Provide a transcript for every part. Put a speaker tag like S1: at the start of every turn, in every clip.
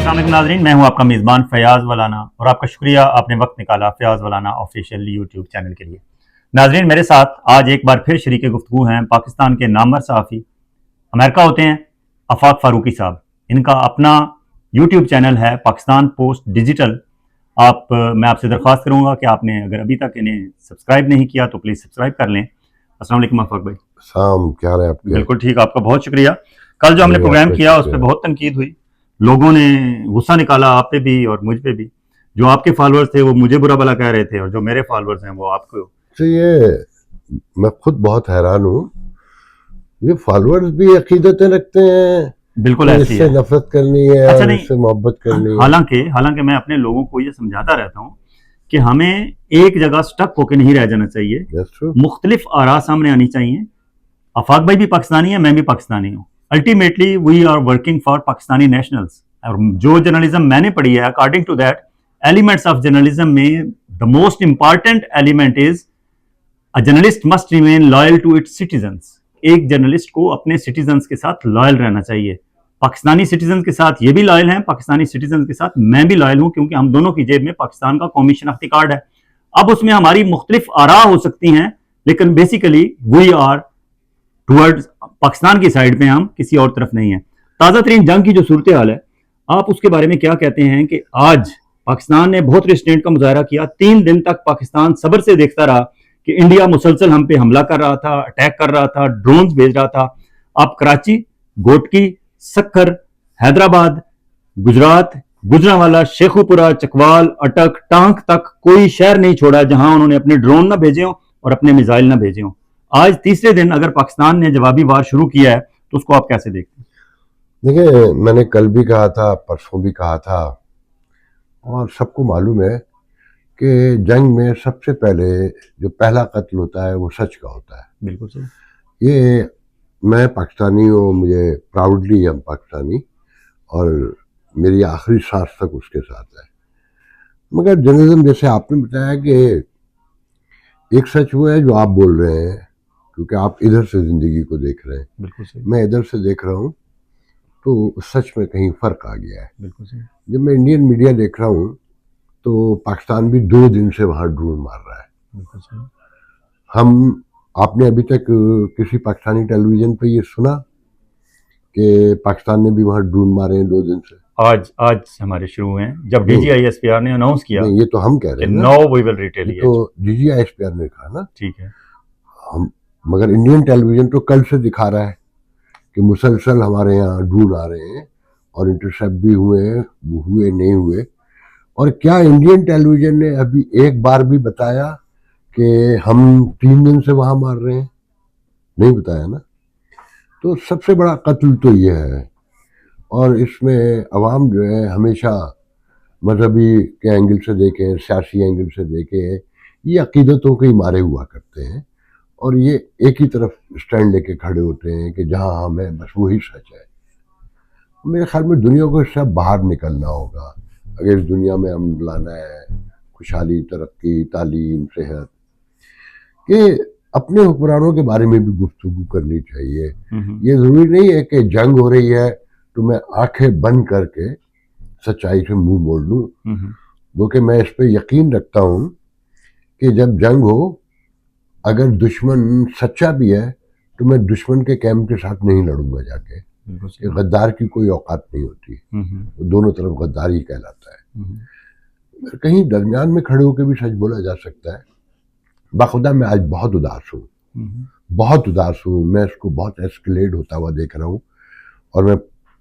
S1: अस्सलाम वालेकुम नाज़रीन, मैं हूं आपका मेज़बान फ़याज़ वलाना और आपका शुक्रिया आपने वक्त निकाला फ़याज़ वलाना ऑफिशियल यूट्यूब चैनल के लिए। नाज़रीन, मेरे साथ आज एक बार फिर शरीके गुफ्तगू हैं पाकिस्तान के नामवर सहाफ़ी, अमेरिका होते हैं, आफाक फ़ारूकी साहब। इनका अपना यूट्यूब चैनल है पाकिस्तान पोस्ट डिजिटल। मैं आपसे दरख्वास्त करूँगा कि आपने अगर अभी तक इन्हें सब्सक्राइब नहीं किया तो प्लीज़ सब्सक्राइब कर लें। अस्सलाम वालेकुम आफाक भाई।
S2: शाम क्या रहे आपके?
S1: बिल्कुल ठीक, आपका बहुत शुक्रिया। कल जो हमने प्रोग्राम किया उस पर बहुत तनकीद हुई, लोगों ने गुस्सा निकाला आप पे भी और मुझ पे भी। जो आपके फॉलोअर्स थे वो मुझे बुरा भला कह रहे थे और जो मेरे फॉलोअर्स हैं वो आपको।
S2: तो ये मैं खुद बहुत हैरान हूँ, ये फॉलोअर्स भी अकीदतें रखते हैं,
S1: बिल्कुल
S2: तो
S1: ऐसी
S2: इससे
S1: है।
S2: नफरत करनी है
S1: अच्छा
S2: और
S1: नहीं,
S2: इससे मोहब्बत करनी है।
S1: हालांकि मैं अपने लोगों को ये समझाता रहता हूँ कि हमें एक जगह स्टक होकर नहीं रह जाना चाहिए,
S2: That's true.
S1: मुख्तलिफ आरा सामने आनी चाहिए। आफाक भाई भी पाकिस्तानी है, मैं भी पाकिस्तानी हूँ। Ultimately we are working for Pakistani nationals. और जो जर्नलिज्म मैंने पढ़ी है, according to that elements of journalism में the most important element is a journalist must remain loyal to its citizens. एक जर्नलिस्ट को अपने सिटीजन्स के साथ लॉयल रहना चाहिए। पाकिस्तानी सिटीजन के साथ ये भी लॉयल हैं, पाकिस्तानी सिटीजन के साथ मैं भी लॉयल हूं, क्योंकि हम दोनों की जेब में पाकिस्तान का कौमी शनाख्ती कार्ड है। अब उसमें हमारी मुख्तलिफ आरा हो सकती हैं, लेकिन basically we are towards Pakistan की साइड में, हम किसी और तरफ नहीं है। ताज़ा तरीन जंग की जो सूरत हाल है, आप उसके बारे में क्या कहते हैं कि आज पाकिस्तान ने बहुत रिस्ट्रेंट का मुजाहरा किया। 3 दिन तक पाकिस्तान सब्र से देखता रहा कि इंडिया मुसलसल हम पे हमला कर रहा था, अटैक कर रहा था, ड्रोन्स भेज रहा था। आप कराची, गोटकी, सक्कर, हैदराबाद, गुजरात, गुजरांवाला, शेखुपुरा, चकवाल, अटक, टांक तक कोई शहर नहीं छोड़ा जहां उन्होंने अपने ड्रोन ना भेजे हों और अपने मिसाइल ना भेजे हों। आज तीसरे दिन अगर पाकिस्तान ने जवाबी वार शुरू किया है तो उसको आप कैसे देखते हैं?
S2: देखिए, मैंने कल भी कहा था, परसों भी कहा था, और सबको मालूम है कि जंग में सबसे पहले जो पहला कत्ल होता है वो सच का होता है।
S1: बिल्कुल सही।
S2: ये मैं पाकिस्तानी हूँ, मुझे प्राउडली हम पाकिस्तानी, और मेरी आखिरी सांस तक उसके साथ है। मगर जर्नलिज्म, जैसे आपने बताया कि एक सच वो है जो आप बोल रहे हैं, क्योंकि आप इधर से जिंदगी को देख रहे हैं,
S1: बिल्कुल सही।
S2: मैं इधर से देख रहा हूँ, तो सच में कहीं फर्क आ गया है।
S1: बिल्कुल सही।
S2: जब मैं इंडियन मीडिया देख रहा हूँ तो पाकिस्तान भी 2 दिन से वहां ड्रोन मार रहा है।
S1: बिल्कुल सही।
S2: हम आपने अभी तक किसी पाकिस्तानी टेलीविजन पे ये सुना कि पाकिस्तान ने भी वहां ड्रोन मारे हैं 2 दिन से?
S1: आज हमारे शुरू हुए हैं, जब
S2: नहीं,
S1: DGISPR ने अनाउंस किया
S2: नहीं, ये तो हम कह
S1: कि
S2: रहे हैं ना,
S1: नो वी विल
S2: ये
S1: रिटेलिएट।
S2: तो DGISPR ने कहा ना।
S1: ठीक है।
S2: हम मगर इंडियन टेलीविजन तो कल से दिखा रहा है कि मुसलसल हमारे यहाँ ड्रोन आ रहे हैं और इंटरसेप्ट भी हुए हैं, हुए नहीं हुए। और क्या इंडियन टेलीविजन ने अभी एक बार भी बताया कि हम 3 दिन से वहां मार रहे हैं? नहीं बताया ना। तो सबसे बड़ा कत्ल तो ये है, और इसमें अवाम जो है हमेशा मजहबी के एंगल से देखें, सियासी एंगल से देखें, ये अकीदतों के ही मारे हुआ करते हैं, और ये एक ही तरफ स्टैंड लेके खड़े होते हैं कि जहां हम हैं बस वही सच है। मेरे ख्याल में दुनिया को इससे बाहर निकलना होगा अगर इस दुनिया में हम लाना है खुशहाली, तरक्की, तालीम, सेहत, कि अपने हुक्मरानों के बारे में भी गुफ्तगू करनी चाहिए। ये जरूरी नहीं है कि जंग हो रही है तो मैं आंखें बंद करके सच्चाई से मुंह मोड़ लूं, क्योंकि मैं इस पे यकीन रखता हूं कि जब जंग हो, अगर दुश्मन सच्चा भी है तो मैं दुश्मन के कैंप के साथ नहीं लड़ूंगा जाके, कि गद्दार की कोई औकात नहीं होती, वो दोनों तरफ गद्दार ही कहलाता है। कहीं दरमियान में खड़े होकर भी सच बोला जा सकता है। बाखुदा मैं आज बहुत उदास हूँ, बहुत उदास हूँ। मैं इसको बहुत एस्केलेट होता हुआ देख रहा हूँ, और मैं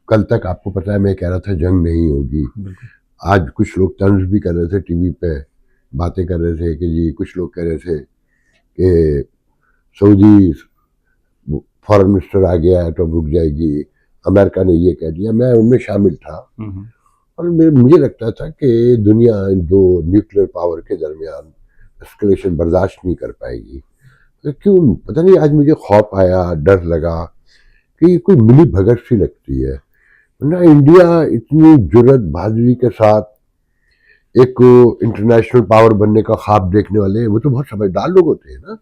S2: कल तक, आपको पता है, मैं कह रहा था जंग नहीं होगी। आज कुछ लोग तंज भी कर रहे थे, टीवी पे बातें कर रहे थे कि जी, कुछ लोग कह रहे थे कि सऊदी फॉरेन मिनिस्टर आ गया है तो रुक जाएगी, अमेरिका ने ये कह दिया, मैं उनमें शामिल था। और मुझे लगता था कि दुनिया दो न्यूक्लियर पावर के दरमियान एस्केलेशन बर्दाश्त नहीं कर पाएगी। तो क्यों पता नहीं आज मुझे खौफ आया, डर लगा कि कोई मिली भगत सी लगती है ना। इंडिया इतनी जुर्रत बहादुरी के साथ एक इंटरनेशनल पावर बनने का ख्वाब देखने वाले, वो तो बहुत समझदार लोग होते हैं ना,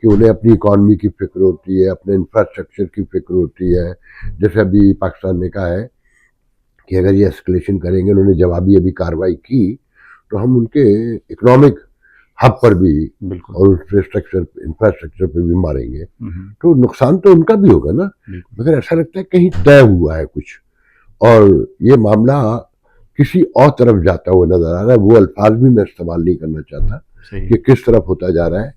S2: कि उन्हें अपनी इकॉनमी की फिक्र होती है, अपने इंफ्रास्ट्रक्चर की फिक्र होती है। जैसे अभी पाकिस्तान ने कहा है कि अगर ये एस्केलेशन करेंगे, उन्होंने जवाबी अभी कार्रवाई की, तो हम उनके इकोनॉमिक हब पर भी
S1: बिल्कुल।
S2: और इंफ्रास्ट्रक्चर पर भी मारेंगे,
S1: हम्म,
S2: तो नुकसान तो उनका भी होगा ना।
S1: बिल्कुल।
S2: मगर ऐसा लगता है कहीं तय हुआ है कुछ, और ये मामला किसी और तरफ जाता हुआ नजर आ रहा है। वो अल्फाज भी मैं इस्तेमाल नहीं करना चाहता
S1: सही।
S2: कि किस तरफ होता जा रहा है,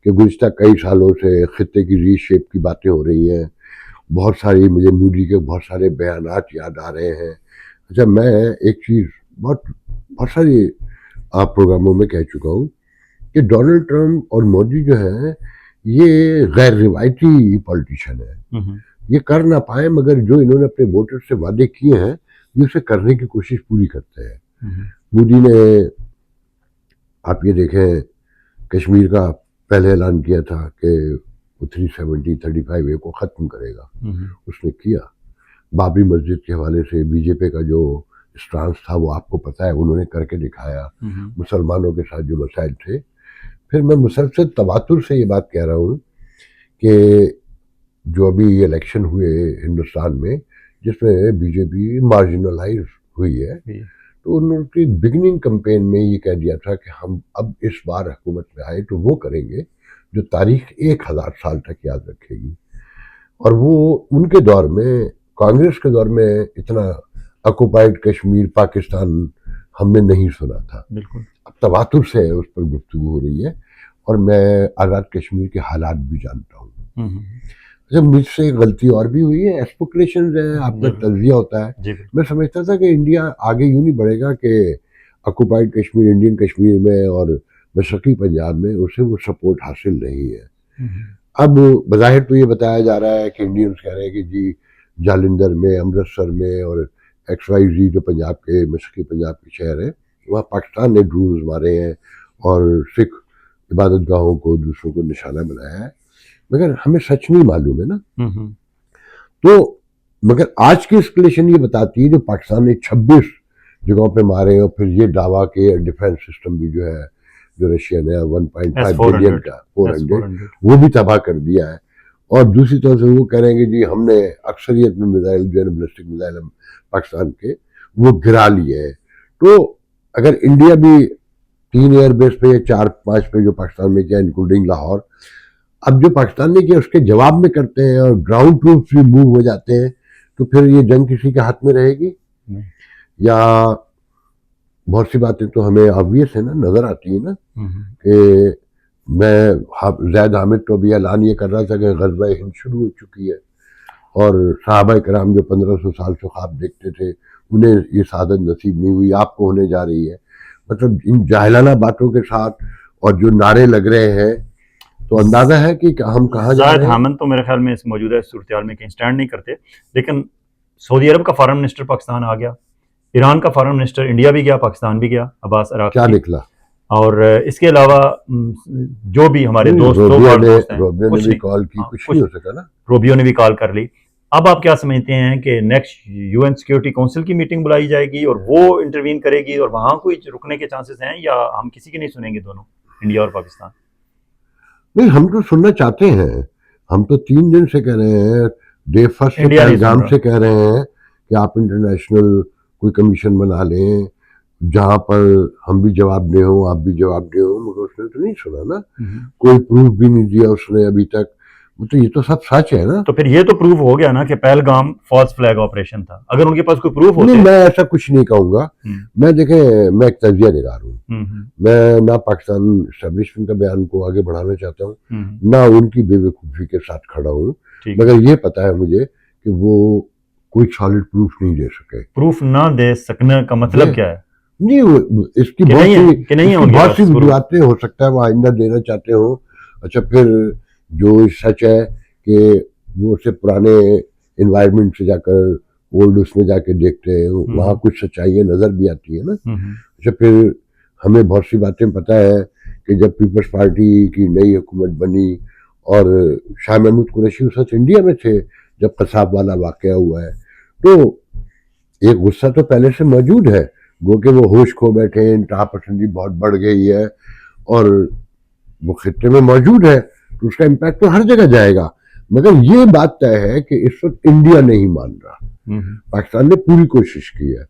S2: कि गुज़िश्ता कई सालों से खित्ते की रीशेप की बातें हो रही हैं। बहुत सारी, मुझे मोदी के बहुत सारे बयानात याद आ रहे हैं। अच्छा, मैं एक चीज़ बहुत बहुत सारी प्रोग्रामों में कह चुका हूँ कि डोनाल्ड ट्रंप और मोदी जो है, ये गैर रिवायती पॉलिटिशियन है।
S1: हम्म,
S2: ये कर ना पाए, मगर जो इन्होंने अपने वोटर से वादे किए हैं, ये उसे करने की कोशिश पूरी करते हैं।
S1: हम्म,
S2: मोदी ने, आप ये देखें, कश्मीर का पहले ऐलान किया था कि वो 370-35A को ख़त्म करेगा, उसने किया। बाबरी मस्जिद के हवाले से बीजेपी का जो स्टांस था, वो आपको पता है, उन्होंने करके दिखाया। मुसलमानों के साथ जो मसाइल थे, फिर मैं मुसलसल तवातुर से ये बात कह रहा हूँ कि जो अभी इलेक्शन हुए हिंदुस्तान में, जिसमें बीजेपी मार्जिनलाइज हुई है, तो उनकी बिगिनिंग कैंपेन में ये कह दिया था कि हम अब इस बार हुकूमत में आए तो वो करेंगे जो तारीख 1000 साल तक याद रखेगी। और वो उनके दौर में, कांग्रेस के दौर में, इतना ऑक्युपाइड कश्मीर पाकिस्तान हमने नहीं सुना था।
S1: बिल्कुल।
S2: अब तवातुर से उस पर गुफ्तगू हो रही है, और मैं आज़ाद कश्मीर के हालात भी जानता हूँ। अच्छा, मुझसे गलती और भी हुई है, स्पेकुलेशन है, आपका तज्जिया होता है। मैं समझता था कि इंडिया आगे यूं नहीं बढ़ेगा कि ऑक्युपाइड कश्मीर, इंडियन कश्मीर में और मशरकी पंजाब में उसे वो सपोर्ट हासिल नहीं है। अब बज़ाहिर तो ये बताया जा रहा है कि इंडियंस कह रहे हैं कि जी जालंधर में, अमृतसर में और XYZ जो पंजाब के, मशरकी पंजाब के शहर हैं, वहाँ पाकिस्तान ने ड्रोन्स मारे हैं और सिख इबादत गाहों को, दूसरों को निशाना बनाया है। मगर हमें सच नहीं मालूम है ना। तो मगर आज की एस्केलेशन ये बताती है, जो पाकिस्तान ने 26 जगहों पे मारे, और फिर ये दावा के डिफेंस सिस्टम भी जो है, जो रशियन है 1.5 बिलियन का, 400, वो भी तबाह कर दिया है। और दूसरी तरफ से वो कह रहे हैं कि जी हमने अक्सरियत में मिसाइल, जो है बैलिस्टिक मिसाइल पाकिस्तान के, वो गिरा लिए हैं। तो अगर इंडिया भी 3 एयरबेस पे या 4-5 पे जो पाकिस्तान में किया, इंक्लूडिंग लाहौर, अब जो पाकिस्तान ने किया उसके जवाब में करते हैं और ग्राउंड ट्रूप्स भी मूव हो जाते हैं, तो फिर ये जंग किसी के हाथ में रहेगी? या बहुत सी बातें तो हमें ऑब्वियस है ना, नजर आती है ना, कि मैं जैद हामिद तो अभी ऐलान ये कर रहा था कि ग़ज़वा हिंद शुरू हो चुकी है, और सहाबा कराम जो 1500 साल से ख्वाब देखते थे, उन्हें ये सादत नसीब नहीं हुई, आपको होने जा रही है। मतलब इन जाहिलाना बातों के साथ और जो नारे लग रहे हैं, तो अंदाजा है कि हम कहाँ जा रहे हैं।
S1: ज़ाहिद हामिद तो मेरे ख्याल में इस मौजूदा सूरत में कहीं स्टैंड नहीं करते, लेकिन सऊदी अरब का फॉरेन मिनिस्टर पाकिस्तान आ गया, ईरान का फॉरेन मिनिस्टर इंडिया भी गया, पाकिस्तान भी गया, अब्बास अराक़ची।
S2: क्या निकला?
S1: और इसके अलावा जो भी हमारे दोस्त हैं,
S2: रोबियो ने भी कॉल की, कुछ नहीं हो सका ना।
S1: रोबियो ने भी कॉल कर ली। अब आप क्या समझते हैं कि नेक्स्ट UN सिक्योरिटी काउंसिल की मीटिंग बुलाई जाएगी और वो इंटरवीन करेगी और वहां कोई रुकने के चांसेस हैं, या हम किसी की नहीं सुनेंगे, दोनों इंडिया और पाकिस्तान?
S2: नहीं, हम तो सुनना चाहते हैं। हम तो 3 दिन से कह रहे हैं, डे फर्स्ट से पहलगाम से कह रहे हैं कि आप इंटरनेशनल कोई कमीशन बना लें जहां पर हम भी जवाब दे हो, आप भी जवाब दे हो, मगर उसने तो नहीं सुना ना। कोई प्रूफ भी नहीं दिया उसने अभी तक। तो ये तो सब सच है ना।
S1: तो फिर ये तो प्रूफ हो गया ना कि पहलगाम फॉल्स फ्लैग ऑपरेशन था। अगर उनके पास कोई प्रूफ होते,
S2: नहीं, मैं ऐसा कुछ नहीं कहूंगा। मैं देखें, मैं एक तजिया निगार हूँ। मैं ना पाकिस्तान एस्टेब्लिशमेंट का बयान को आगे बढ़ाना चाहता हूँ, ना उनकी बेवकूफ़ी के साथ खड़ा हूँ, मगर ये पता है मुझे कि वो कोई सॉलिड प्रूफ नहीं दे सके।
S1: प्रूफ ना दे सकने का मतलब क्या है?
S2: नहीं, इसकी बहुत सी वजूहतें हो सकता है वो आइंदा देना चाहते हो। अच्छा, फिर जो सच है कि वो उससे पुराने इन्वायरमेंट से जाकर ओल्ड उसमें जाके देखते हैं, वहाँ कुछ सच्चाइयाँ नजर भी आती है ना। अच्छा, फिर हमें बहुत सी बातें पता है कि जब पीपल्स पार्टी की नई हुकूमत बनी और शाह महमूद कुरैशी उस वक्त इंडिया में थे जब कसाब वाला वाकया हुआ है, तो एक गुस्सा तो पहले से मौजूद है, वो कि वो होश खो बैठे, इंतहा पसंदी बहुत बढ़ गई है और वो खित्ते में मौजूद है, तो उसका इम्पैक्ट तो हर जगह जाएगा। मगर ये बात तय है कि इस वक्त इंडिया नहीं मान रहा। पाकिस्तान ने पूरी कोशिश की है,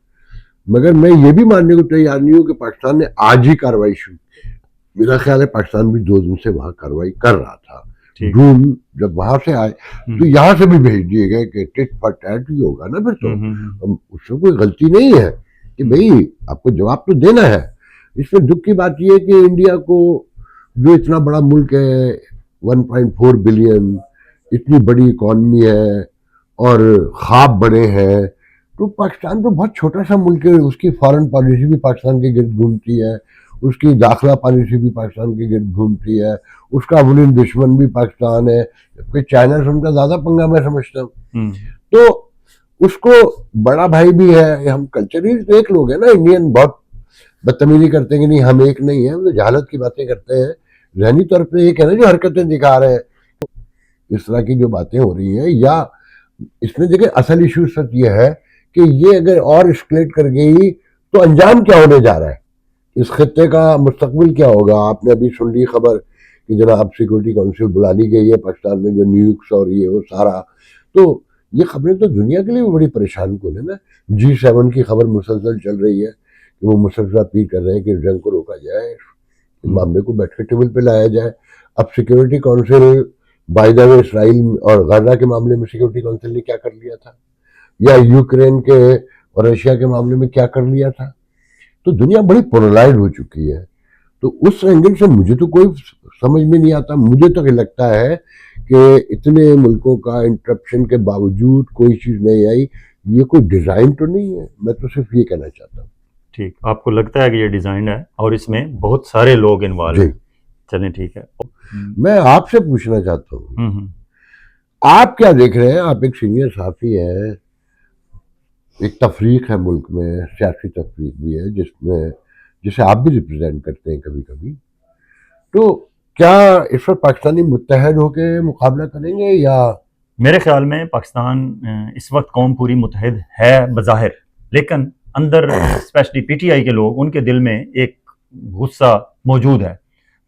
S2: मगर मैं ये भी मानने को तैयार नहीं हूँ कि पाकिस्तान ने आज ही कार्रवाई शुरू की। मेरा ख्याल है पाकिस्तान भी 2 दिन से वहां कार्रवाई कर रहा था। ड्रोन जब वहां से आए तो यहाँ से भी भेज दिए गए कि टिट फॉर टैट ही होगा ना, फिर तो उसमें कोई गलती नहीं है कि भाई आपको जवाब तो देना है। इसमें दुख की बात यह है कि इंडिया को, जो इतना बड़ा मुल्क है, 1.4 बिलियन, इतनी बड़ी इकॉनमी है और ख्वाब बड़े हैं, तो पाकिस्तान तो बहुत छोटा सा मुल्क है। उसकी फॉरेन पॉलिसी भी पाकिस्तान के गिर्द घूमती है, उसकी दाखिला पॉलिसी भी पाकिस्तान के गिर्द घूमती है, उसका अवलिन दुश्मन भी पाकिस्तान है, जबकि चाइना से उनका ज्यादा पंगा मैं समझता हूँ। तो उसको बड़ा भाई भी है। हम कल्चरली तो एक लोग हैं ना, इंडियन बहुत बदतमीजी करते हैं कि नहीं हम एक नहीं है, मतलब जहालत की बातें करते हैं। जहनी तौर पर एक है ना जो हरकतें दिखा रहे हैं, इस तरह की जो बातें हो रही हैं, या इसमें देखिए असल इशू सच ये है कि ये अगर और एस्केलेट कर गई तो अंजाम क्या होने जा रहा है, इस खत्ते का मुस्तकबिल क्या होगा। आपने अभी सुन ली खबर कि जनाब सिक्योरिटी काउंसिल बुला ली गई है पाकिस्तान में, जो न्यूक्स और ये वो सारा, तो ये खबरें तो दुनिया के लिए भी बड़ी परेशान कौन है ना। G7 की खबर मुसलसल चल रही है कि वो मुसलसल अपील कर रहे हैं कि जंग को रोका जाए, इस मामले को बैठ के टेबल पे लाया जाए। अब security council, by the way, Israel और गाजा के मामले में सिक्योरिटी काउंसिल ने क्या कर लिया था, या यूक्रेन के और रशिया के मामले में क्या कर लिया था। तो दुनिया बड़ी पोलराइज हो चुकी है। तो उस एंगल से मुझे तो कोई समझ में नहीं आता। मुझे तो लगता है कि इतने मुल्कों का इंटरप्शन के बावजूद कोई चीज नहीं आई, ये कोई डिजाइन तो नहीं है। मैं तो सिर्फ ये कहना चाहता हूँ।
S1: ठीक, आपको लगता है कि ये डिजाइन है और इसमें बहुत सारे लोग इन्वॉल्व हैं। चलें, ठीक है।
S2: मैं आपसे पूछना चाहता हूँ, आप क्या देख रहे हैं? आप एक सीनियर सहाफी हैं, एक तफरीक है मुल्क में, सियासी तफरीक भी है जिसमें, जिसे आप भी रिप्रेजेंट करते हैं कभी कभी, तो क्या इस पर पाकिस्तानी मुत्तहद होकर मुकाबला करेंगे? या
S1: मेरे ख्याल में पाकिस्तान इस वक्त कौम पूरी मुत्तहद है बज़ाहिर, लेकिन अंदर स्पेशली पीटीआई के लोग, उनके दिल में एक गुस्सा मौजूद है।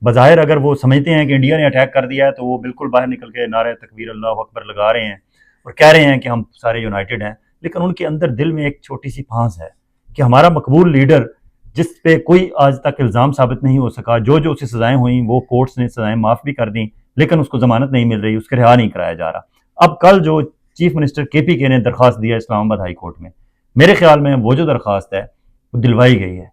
S1: बज़ाहिर अगर वो समझते हैं कि इंडिया ने अटैक कर दिया है तो वो बिल्कुल बाहर निकल के नारे तकबीर अल्लाह अकबर लगा रहे हैं और कह रहे हैं कि हम सारे यूनाइटेड हैं, लेकिन उनके अंदर दिल में एक छोटी सी फांस है कि हमारा मकबूल लीडर, जिस पे कोई आज तक इल्ज़ाम साबित नहीं हो सका, जो उसे सजाएं हुई वो कोर्ट्स ने सजाएं माफ़ भी कर दी, लेकिन उसको जमानत नहीं मिल रही, उसके रिहा नहीं कराया जा रहा। अब कल जो चीफ मिनिस्टर KPK ने दरख्वास्त दिया इस्लामाबाद हाई कोर्ट में, मेरे ख्याल में वो जो दरख्वास्त है वो दिलवाई गई है।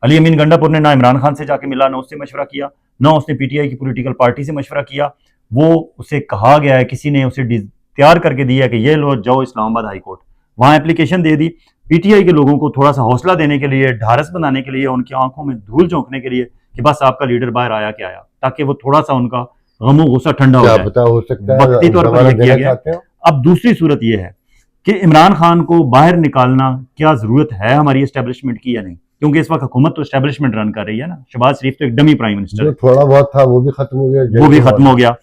S1: अली अमीन गंडापुर ने ना इमरान खान से जाके मिला, ना उससे मशवरा किया, ना उसने PTI की पॉलिटिकल पार्टी से मशवरा किया। वो उसे कहा गया है, किसी ने उसे तैयार करके दिया कि ये लो जाओ इस्लामाबाद हाई कोर्ट, वहां एप्लीकेशन दे दी। PTI के लोगों को थोड़ा सा हौसला देने के लिए, ढारस बनाने के लिए, उनकी आंखों में धूल झोंकने के लिए कि बस आपका लीडर बाहर आया क्या आया, ताकि वो थोड़ा सा उनका गमो गुस्सा ठंडा हो जाए।
S2: पता हो सकता है
S1: वक्ती तौर पर यह किया गया। अब दूसरी सूरत यह है कि इमरान खान को बाहर निकालना क्या जरूरत है हमारी एस्टेब्लिशमेंट की या नहीं, क्योंकि इस वक्त हुकूमत तो एस्टेब्लिशमेंट रन कर रही है ना। शहबाज शरीफ तो एक डमी प्राइम मिनिस्टर है,
S2: थोड़ा बहुत था वो भी खत्म हो गया,
S1: वो भी खत्म हो गया।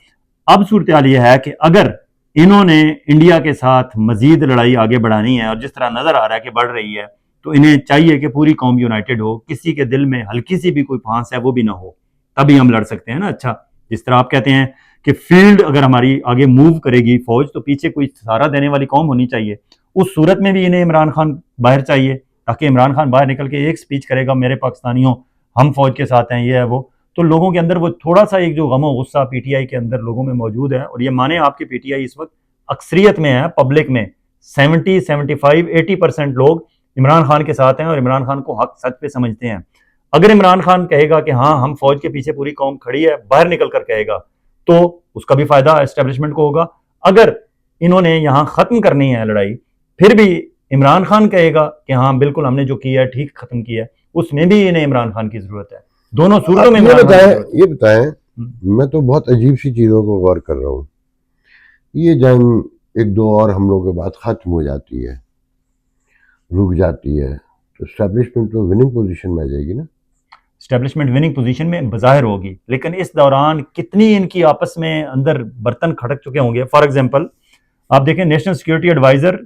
S1: अब सूरत हाल यह है कि अगर इन्होंने इंडिया के साथ मजीद लड़ाई आगे बढ़ानी है, और जिस तरह नजर आ रहा है कि बढ़ रही है, तो इन्हें चाहिए कि पूरी कौम यूनाइटेड हो, किसी के दिल में हल्की सी भी कोई फांस है वो भी ना हो, तभी हम लड़ सकते हैं ना। अच्छा, जिस तरह आप कहते हैं कि फील्ड अगर हमारी आगे मूव करेगी फौज, तो पीछे कोई सहारा देने वाली कौम होनी चाहिए। उस सूरत में भी इन्हें इमरान खान बाहर चाहिए, ताकि इमरान खान बाहर निकल के एक स्पीच करेगा, मेरे पाकिस्तानियों हम फौज के साथ हैं, ये है वो, तो लोगों के अंदर वो थोड़ा सा एक जो गमो गुस्सा PTI के अंदर लोगों में मौजूद है। और ये माने आपके PTI इस वक्त अक्सरियत में है, पब्लिक में 70, 75, 80% लोग इमरान खान के साथ हैं और इमरान खान को हक सच पे समझते हैं। अगर इमरान खान कहेगा कि हाँ हम फौज के पीछे पूरी कौम खड़ी है, बाहर निकल कर कहेगा, तो उसका भी फायदा एस्टेब्लिशमेंट को होगा। अगर इन्होंने यहाँ खत्म करनी है लड़ाई, फिर भी इमरान खान कहेगा कि हाँ बिल्कुल हमने जो किया है ठीक खत्म किया है, उसमें भी इन्हें इमरान खान की जरूरत है। दोनों सूरतों में
S2: ये बताएं, मैं तो बहुत अजीब सी चीजों को गौर कर रहा हूँ। ये जंग एक दो और हमलों के बाद खत्म हो जाती है, रुक जाती है, तो एस्टेब्लिशमेंट तो विनिंग पोजीशन में आ जाएगी ना।
S1: एस्टेब्लिशमेंट विनिंग पोजीशन में बज़ाहिर होगी, लेकिन इस दौरान कितनी इनकी आपस में अंदर बर्तन खटक चुके होंगे। फॉर एग्जांपल आप देखें, नेशनल सिक्योरिटी एडवाइजर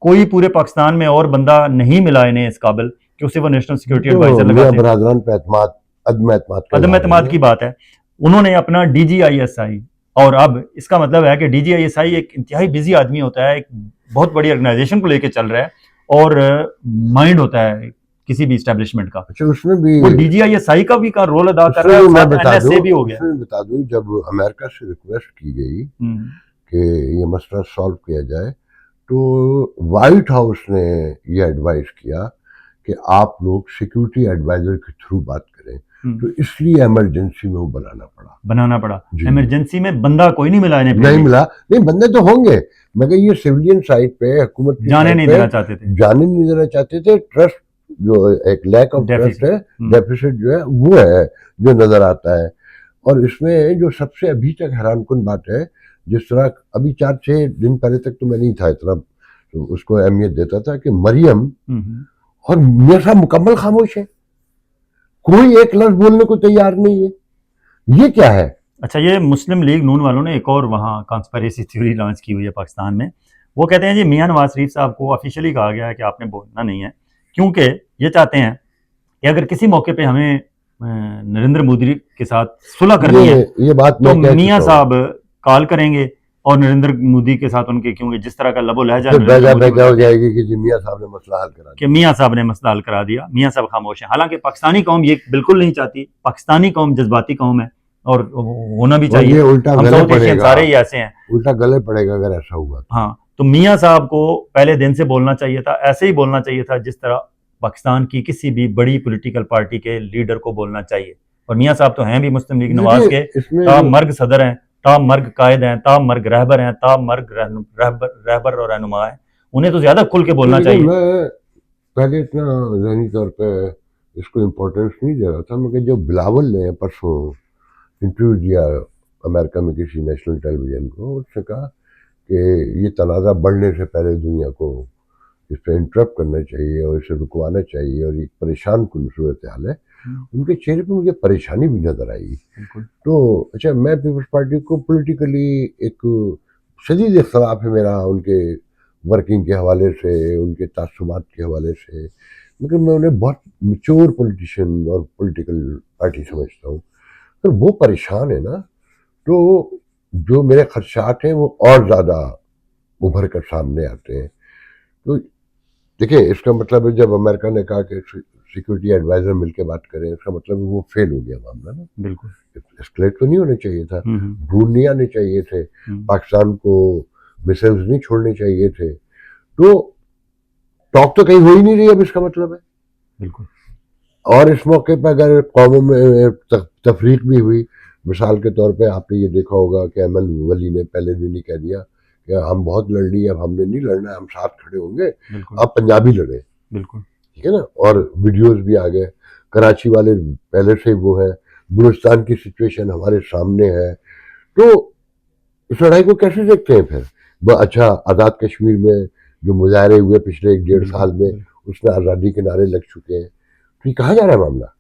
S1: कोई पूरे पाकिस्तान में और बंदा नहीं मिला इन्हें इस काबिल कि उसे वो नेशनल सिक्योरिटी एडवाइजर लगा दें।
S2: बरादरान पे अदम
S1: एतमाद की बात है। उन्होंने अपना DGISI, और अब इसका मतलब है कि DGISI एक इंतहाई बिजी आदमी होता है, एक बहुत बड़ी ऑर्गेनाइजेशन को लेके चल रहा है और माइंड होता है किसी भी एस्टेब्लिशमेंट का।
S2: अच्छा, उसमें भी
S1: वो DGISI का भी का रोल अदा कर रहा है,
S2: मैं
S1: साथ
S2: बता दूं,
S1: NSA भी हो गया।
S2: उसमें बता दूं, जब अमेरिका से रिक्वेस्ट की गई
S1: हम्म,
S2: कि ये मसला सॉल्व किया जाए, तो व्हाइट हाउस ने ये एडवाइस किया कि आप लोग सिक्योरिटी एडवाइजर के थ्रू बात करें, तो इसलिए इमरजेंसी में वो बनाना पड़ा। जी।
S1: इमरजेंसी में बंदा कोई नहीं मिला इन्हें, फिर
S2: नहीं
S1: भी
S2: मिला, नहीं बंदे तो होंगे, मगर ये सिविलियन साइड पे हुकूमत की
S1: जाने
S2: side
S1: नहीं
S2: पे
S1: देना चाहते थे।
S2: जाने नहीं देना चाहते थे। ट्रस्ट जो एक लैक ऑफ ट्रस्ट है, डेफिसिट जो है वो है जो नजर आता है। और इसमें जो सबसे अभी तक हैरानकुन बात है, जिस तरह अभी 4-6 दिन पहले तक तो मैं नहीं था इतना तो उसको अहमियत देता था कि मरियम और मियां साहब मुकम्मल खामोश है, कोई एक लफ्ज बोलने को तैयार नहीं है। ये क्या है?
S1: अच्छा, ये मुस्लिम लीग नून वालों ने एक और वहाँ कॉन्स्पिरेसी थ्योरी लॉन्च की हुई है पाकिस्तान में। वो कहते हैं जी मियां नवाज शरीफ साहब को ऑफिशियली कहा गया है कि आपने बोलना नहीं है, क्योंकि ये चाहते हैं कि अगर किसी मौके पे हमें नरेंद्र मोदी के साथ सुलह करनी है
S2: ये बात
S1: तो
S2: मैं
S1: मियां साहब कॉल करेंगे और नरेंद्र मोदी के साथ उनके, क्योंकि जिस तरह का लबो लहजा
S2: बेजा हो जाएगी कि जी मियां साहब ने मसला हल करा दिया,
S1: कि मियां साहब ने मसला हल करा दिया, मियां साहब खामोश हैं। हालांकि पाकिस्तानी कौम ये बिल्कुल नहीं चाहती, पाकिस्तानी कौम जज्बाती कौम है और होना भी चाहिए।
S2: ये उल्टा
S1: हम
S2: गले
S1: साउथ एशियन
S2: पड़ेगा,
S1: सारे ही ऐसे हैं,
S2: उल्टा गले पड़ेगा अगर ऐसा हुआ।
S1: हाँ, तो मियां साहब को पहले दिन से बोलना चाहिए था, ऐसे ही बोलना चाहिए था जिस तरह पाकिस्तान की किसी भी बड़ी पॉलिटिकल पार्टी के लीडर को बोलना चाहिए। और मियां साहब तो हैं भी मुस्लिम लीग नवाज के तामर्ग सदर हैं, तामर्ग कायद हैं, तामर्ग रहबर हैं, तामर्ग रहबर और रहनुमा है। उन्हें तो ज्यादा खुल के बोलना चाहिए।
S2: मैं पहले इतना ज़हनी तौर पे इसको इम्पोर्टेंस नहीं दे रहा था, मगर जब बिलावल ने परसों इंटरव्यू दिया अमेरिका में किसी नेशनल टेलीविजन को, उसने कहा कि ये तनाज़ा बढ़ने से पहले दुनिया को इस पर इंटरप्ट करना चाहिए और इसे रुकवाना चाहिए और ये परेशान कुन सूरत हाल है। उनके चेहरे पे मुझे परेशानी भी नजर आई। तो अच्छा, मैं पीपल्स पार्टी को पॉलिटिकली एक शदीद इख्तलाफ है मेरा उनके वर्किंग के हवाले से, उनके तासुबात के हवाले से, मगर मैं उन्हें बहुत मेच्योर पॉलिटिशियन और पॉलिटिकल पार्टी समझता हूँ। तो वो परेशान है ना, तो जो मेरे खदशात हैं वो और ज़्यादा उभर कर सामने आते हैं। तो देखिए, इसका मतलब है जब अमेरिका ने कहा कि सिक्योरिटी एडवाइजर मिलकर बात करें, इसका मतलब है वो फेल हो गया मामला ना।
S1: बिल्कुल
S2: एस्केलेट तो नहीं होना चाहिए था, ड्रोन नहीं आने चाहिए थे, पाकिस्तान को मिसाइल्स नहीं छोड़ने चाहिए थे, तो टॉक तो कहीं हो ही नहीं रही। अब इसका मतलब है
S1: बिल्कुल।
S2: और इस मौके पर अगर कौमों में तफरीक भी हुई, मिसाल के तौर पे आपने ये देखा होगा कि अमन वली ने पहले दिन ही कह दिया कि हम बहुत लड़ लिए, अब हमने नहीं लड़ना है, हम साथ खड़े होंगे, अब पंजाबी लड़े।
S1: बिल्कुल,
S2: ठीक है ना। और वीडियोस भी आ गए, कराची वाले पहले से वो है, बलूचिस्तान की सिचुएशन हमारे सामने है। तो इस लड़ाई को कैसे देखते हैं फिर? अच्छा, आज़ाद कश्मीर में जो मुजाहरे हुए पिछले 1-1.5 साल में, उसमें आज़ादी के नारे लग चुके हैं, तो ये कहाँ जा रहा है मामला?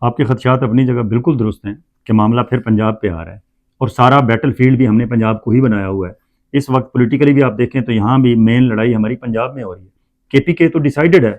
S1: आपके खदशात अपनी जगह बिल्कुल दुरुस्त हैं कि मामला फिर पंजाब पे आ रहा है और सारा बैटल फील्ड भी हमने पंजाब को ही बनाया हुआ है। इस वक्त पॉलिटिकली भी आप देखें तो यहाँ भी मेन लड़ाई हमारी पंजाब में हो रही है। KPK तो डिसाइडेड है,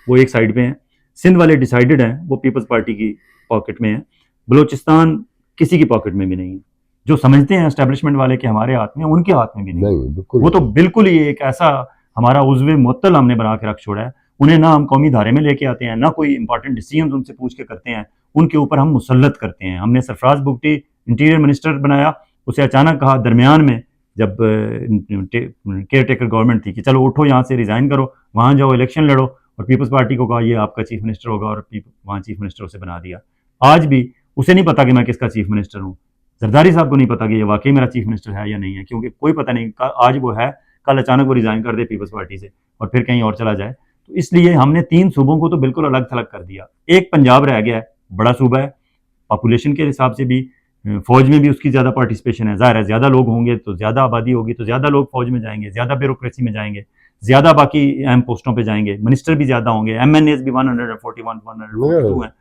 S1: वो एक साइड पे हैं, सिंध वाले डिसाइडेड हैं, वो पीपल्स पार्टी की पॉकेट में है, बलूचिस्तान किसी की पॉकेट में भी नहीं है। जो समझते हैं एस्टेब्लिशमेंट वाले के हमारे हाथ में, उनके हाथ में भी नहीं, वो तो बिल्कुल ही एक ऐसा हमारा उज़्वे मुअत्तल हमने बना के रख छोड़ा है। उन्हें ना हम कौमी धारे में लेके आते हैं, ना कोई इंपॉर्टेंट डिसीजन उनसे पूछ के करते हैं, उनके ऊपर हम मुसल्लत करते हैं। हमने सरफराज बुगटी इंटीरियर मिनिस्टर बनाया, उसे अचानक कहा दरमियान में जब केयर टेकर गवर्नमेंट थी कि चलो उठो यहाँ से, रिजाइन करो, वहाँ जाओ इलेक्शन लड़ो, और पीपल्स पार्टी को कहा ये आपका चीफ मिनिस्टर होगा, और वहाँ चीफ मिनिस्टर उसे बना दिया। आज भी उसे नहीं पता कि मैं किसका चीफ मिनिस्टर हूँ, जरदारी साहब को नहीं पता कि ये वाकई मेरा चीफ मिनिस्टर है या नहीं है, क्योंकि कोई पता नहीं आज वो है, कल अचानक वो रिजाइन कर दे पीपल्स पार्टी से और फिर कहीं और चला जाए। तो इसलिए हमने 3 सूबों को तो बिल्कुल अलग थलग कर दिया। एक पंजाब रह गया है, बड़ा सूबा है, पॉपुलेशन के हिसाब से भी फौज में भी उसकी ज़्यादा पार्टिसिपेशन है, ज़ाहिर है ज़्यादा लोग होंगे तो ज़्यादा आबादी होगी तो ज़्यादा लोग फौज में जाएंगे, ज़्यादा ब्यूरोक्रेसी में जाएंगे, ज़्यादा बाकी अहम पोस्टों पे जाएंगे, मिनिस्टर भी ज़्यादा होंगे, MNAs भी 141-142 हैं,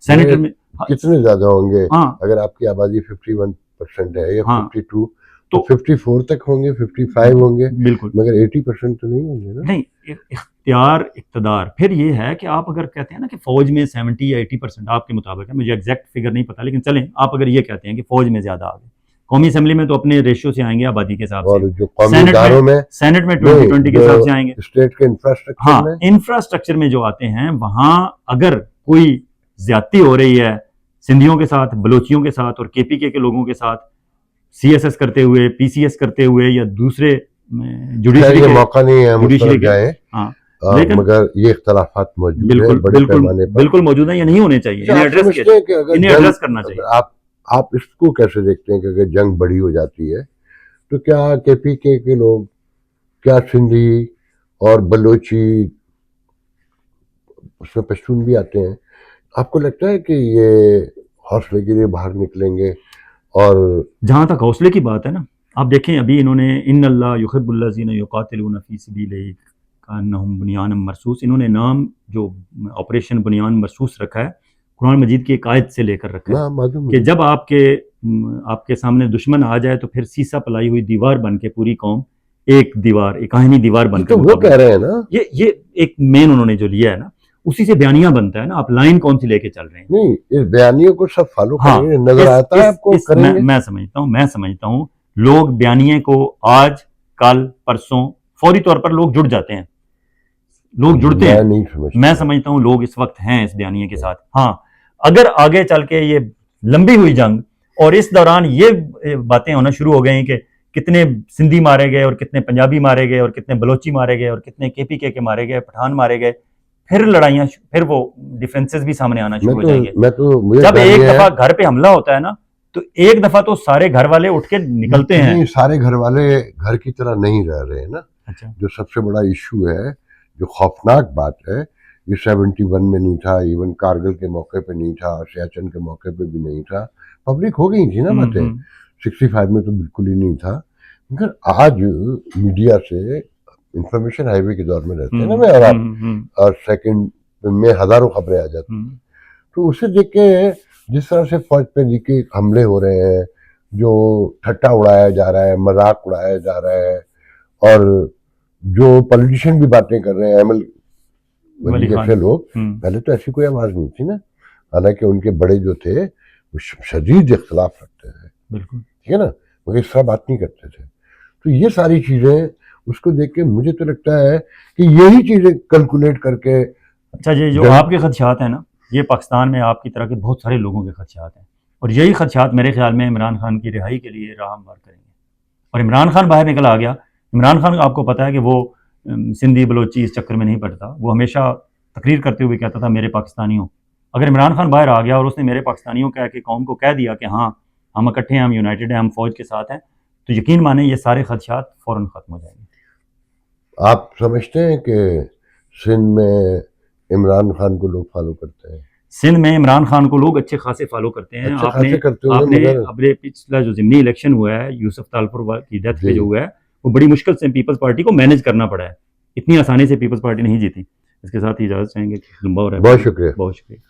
S1: सेनेटर में
S2: कितने ज़्यादा होंगे? हाँ, अगर आपकी आबादी 51% है या 52 तो 54 तक होंगे, 55 होंगे, बिल्कुल, मगर 80% तो नहीं होंगे ना।
S1: नहीं, इख्तियार इक़्तिदार फिर ये है कि आप अगर कहते हैं ना कि फौज में 70 या 80% आपके मुताबिक है, मुझे एग्जैक्ट फिगर नहीं पता, लेकिन चलें आप अगर ये कहते हैं कि फौज में ज़्यादा आ गए, कौमी असेंबली में तो अपने रेशियो से आएंगे आबादी के हिसाब
S2: और
S1: से,
S2: जो कौमी इदारों में,
S1: सेनेट में 2020 के हिसाब से आएंगे,
S2: स्टेट के इंफ्रास्ट्रक्चर
S1: हाँ
S2: में,
S1: इंफ्रास्ट्रक्चर में जो आते हैं वहां अगर कोई ज्यादती हो रही है सिंधियों के साथ, बलोचियों के साथ और केपीके के लोगों के साथ, सीएसएस करते हुए, पीसीएस करते हुए या दूसरे जुडिशरी
S2: ये
S1: के
S2: मौका नहीं है हम उस
S1: जुडिशरी
S2: तरफ
S1: के,
S2: जाएं,
S1: लेकिन
S2: मगर ये इख्तलाफात मौजूद है
S1: बिल्कुल
S2: बड़े
S1: बिल्कुल
S2: पैमाने पर।
S1: बिल्कुल मौजूद है, ये नहीं होने चाहिए, इन्हें
S2: आप
S1: एड्रेस
S2: समझते हैं कि अगर
S1: इन्हें एड्रेस करना चाहिए।
S2: आप इसको कैसे देखते हैं कि अगर जंग बड़ी हो जाती है तो क्या केपीके के लोग, क्या सिंधी और बलोची, उसमें पश्तून भी आते हैं, आपको लगता है कि ये हौसले के लिए बाहर निकलेंगे? और
S1: जहां तक हौसले की बात है ना, आप देखें अभी इन्होंने इन्नल्लाह युहिब्बुल्लज़ीना युक़ातिलूना फ़ी सबीलिही कअन्नहुम बुनियानुम मरसूस, इन्होंने नाम जो ऑपरेशन बुनियान मरसूस रखा है कुरान मजीद की एक आयत से लेकर रखा है कि जब आपके सामने दुश्मन आ जाए तो फिर सीसा पलाई हुई दीवार बन के पूरी कौम एक दीवार, एक काहिनी दीवार बनकर,
S2: तो वो कह रहे हैं ना,
S1: ये एक मेन उन्होंने जो लिया है ना, उसी से बयानिया बनता है ना, आप लाइन कौन सी लेके चल रहे हैं।
S2: नहीं, इस बयानियों को सब फॉलो
S1: हाँ,
S2: करेंगे, नजर आता है आपको, करेंगे।
S1: मैं समझता हूँ लोग बयानिए को आज कल परसों फौरी तौर पर लोग जुड़ जाते हैं, लोग जुड़ते हैं,
S2: नहीं समझता।
S1: मैं समझता हूँ लोग इस वक्त हैं इस बयानिए के साथ। हाँ, अगर आगे चल के ये लंबी हुई जंग और इस दौरान ये बातें होना शुरू हो गई कि कितने सिंधी मारे गए और कितने पंजाबी मारे गए और कितने बलोची मारे गए और कितने केपीके के मारे गए, पठान मारे गए, फिर लड़ाइयां, फिर वो डिफरेंसेस भी सामने आना शुरू हो जाएंगे। जब एक दफा घर पे हमला होता है ना तो एक दफा तो सारे घर वाले उठ के निकलते हैं।
S2: सारे घर वाले घर की तरह नहीं रह रहे हैं ना।
S1: अच्छा,
S2: जो सबसे बड़ा इशू है, जो खौफनाक बात है, ये 71 में नहीं था, इवन कारगिल के मौके पे नहीं था, सियाचिन के मौके पे भी नहीं था, पब्लिक हो गई थी ना बातें। 65 में तो बिल्कुल ही नहीं था, मगर आज मीडिया से इंफॉर्मेशन हाईवे के दौर में रहते हैं ना मैं और आप, और सेकंड में हजारों खबरें आ जाती हैं, तो उसे देख के जिस तरह से फौज पे के हमले हो रहे हैं, जो ठट्टा उड़ाया जा रहा है, मजाक उड़ाया जा रहा है, और जो पॉलिटिशियन भी बातें कर रहे हैं, अहमद वली जैसे लोग, पहले तो ऐसी कोई आवाज नहीं थी ना, हालांकि उनके बड़े जो थे वो शदीद इख्तलाफ रखते थे,
S1: बिल्कुल
S2: ठीक है ना, मगर इस तरह बात नहीं करते थे। तो ये सारी चीजें उसको देख के मुझे तो लगता है कि यही चीजें कैलकुलेट करके।
S1: अच्छा, ये जो आपके खदशात हैं ना, ये पाकिस्तान में आपकी तरह के बहुत सारे लोगों के खदशात हैं, और यही खदशात मेरे ख्याल में इमरान खान की रिहाई के लिए राह हमवार करेंगे। और इमरान खान बाहर निकल आ गया। इमरान खान आपको पता है कि वो सिंधी बलोची इस चक्कर में नहीं पड़ता, वो हमेशा तकरीर करते हुए कहता था मेरे पाकिस्तानियों। अगर इमरान खान बाहर आ गया और उसने मेरे पाकिस्तानियों कह के कौम को कह दिया कि हाँ हम इकट्ठे हैं, हम यूनाइटेड हैं, हम फौज के साथ हैं, तो यकीन माने ये सारे खदशात फौरन खत्म हो जाएंगे।
S2: आप समझते हैं कि सिंध में इमरान खान को लोग फॉलो करते हैं?
S1: सिंध में इमरान खान को लोग अच्छे खासे फॉलो करते हैं। आपने अपने पिछला जो ज़िमनी इलेक्शन हुआ है, यूसुफ तालपुर की डेथ पे जो हुआ है, वो बड़ी मुश्किल से पीपल्स पार्टी को मैनेज करना पड़ा है, इतनी आसानी से पीपल्स पार्टी नहीं जीती। इसके साथ ही इजाज़त चाहेंगे, लंबा हो रहा है।
S2: बहुत शुक्रिया।
S1: बहुत शुक्रिया।